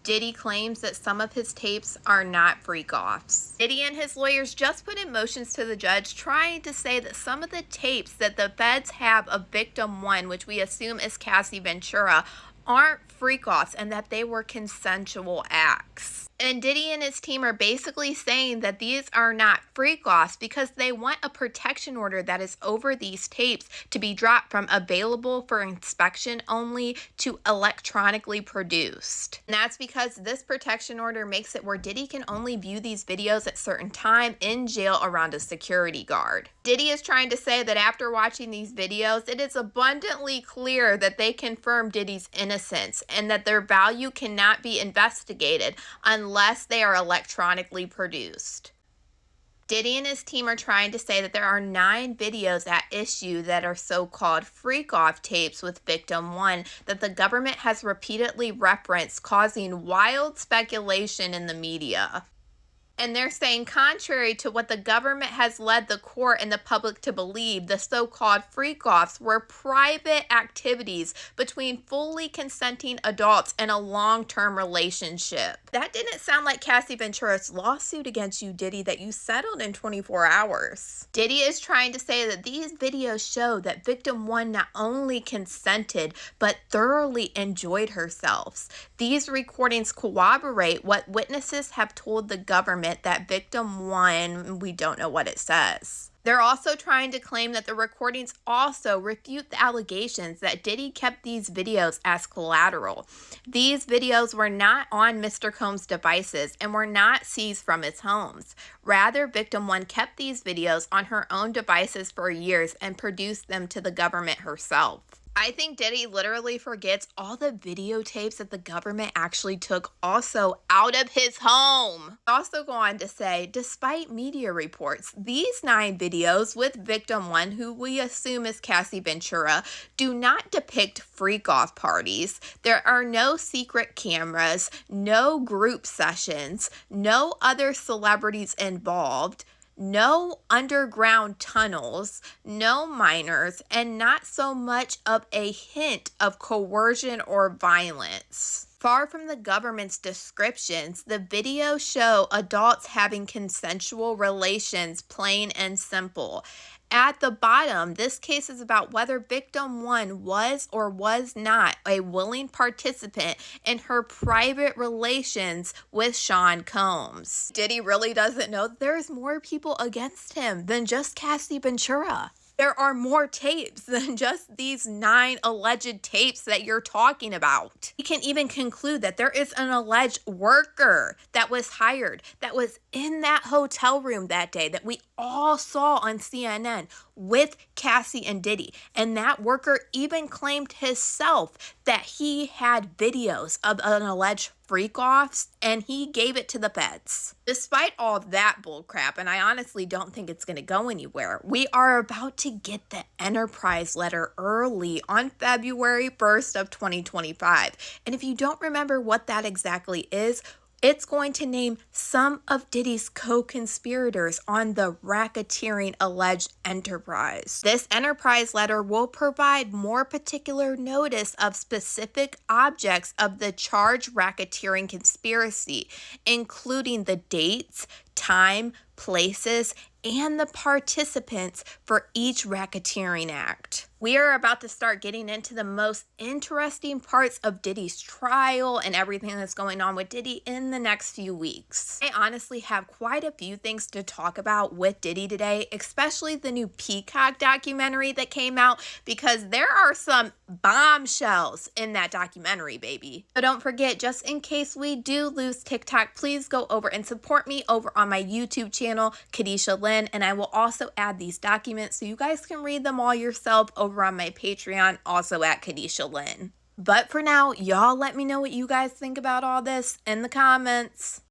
Diddy claims that some of his tapes are not freak-offs. Diddy and his lawyers just put in motions to the judge trying to say that some of the tapes that the feds have of victim one, which we assume is Cassie Ventura, aren't freak-offs and that they were consensual acts. And Diddy and his team are basically saying that these are not freak-offs because they want a protection order that is over these tapes to be dropped from available for inspection only to electronically produced. And that's because this protection order makes it where Diddy can only view these videos at certain time in jail around a security guard. Diddy is trying to say that after watching these videos, it is abundantly clear that they confirm Diddy's innocence and that their value cannot be investigated unless they are electronically produced. Diddy and his team are trying to say that there are 9 videos at issue that are so-called freak-off tapes with victim 1 that the government has repeatedly referenced, causing wild speculation in the media. And they're saying, contrary to what the government has led the court and the public to believe, the so-called freak-offs were private activities between fully consenting adults in a long-term relationship. That didn't sound like Cassie Ventura's lawsuit against you, Diddy, that you settled in 24 hours. Diddy is trying to say that these videos show that victim 1 not only consented, but thoroughly enjoyed herself. These recordings corroborate what witnesses have told the government that victim 1, we don't know what it says. They're also trying to claim that the recordings also refute the allegations that Diddy kept these videos as collateral. These videos were not on Mr. Combs' devices and were not seized from his homes. Rather, victim 1 kept these videos on her own devices for years and produced them to the government herself. I think Diddy literally forgets all the videotapes that the government actually took also out of his home. Also go on to say, despite media reports, these 9 videos with victim 1, who we assume is Cassie Ventura, do not depict freak-off parties. There are no secret cameras, no group sessions, no other celebrities involved, no underground tunnels, no minors, and not so much of a hint of coercion or violence. Far from the government's descriptions, the videos show adults having consensual relations, plain and simple. At the bottom, this case is about whether victim 1 was or was not a willing participant in her private relations with Sean Combs. Diddy really doesn't know that there's more people against him than just Cassie Ventura. There are more tapes than just these 9 alleged tapes that you're talking about. He can even conclude that there is an alleged worker that was hired, that was in that hotel room that day that we all saw on CNN with Cassie and Diddy. And that worker even claimed himself that he had videos of an alleged freak-offs, and he gave it to the feds. Despite all that bullcrap, and I honestly don't think it's going to go anywhere, we are about to get the Enterprise letter early on February 1st of 2025. And if you don't remember what that exactly is, it's going to name some of Diddy's co-conspirators on the racketeering alleged enterprise. This enterprise letter will provide more particular notice of specific objects of the charged racketeering conspiracy, including the dates, time, places, and the participants for each racketeering act. We are about to start getting into the most interesting parts of Diddy's trial and everything that's going on with Diddy in the next few weeks. I honestly have quite a few things to talk about with Diddy today, especially the new Peacock documentary that came out, because there are some bombshells in that documentary, baby. So don't forget, just in case we do lose TikTok, please go over and support me over on my YouTube channel, KadishaLynn, and I will also add these documents so you guys can read them all yourself over on my Patreon, also at KadishaLynn. But for now, y'all let me know what you guys think about all this in the comments.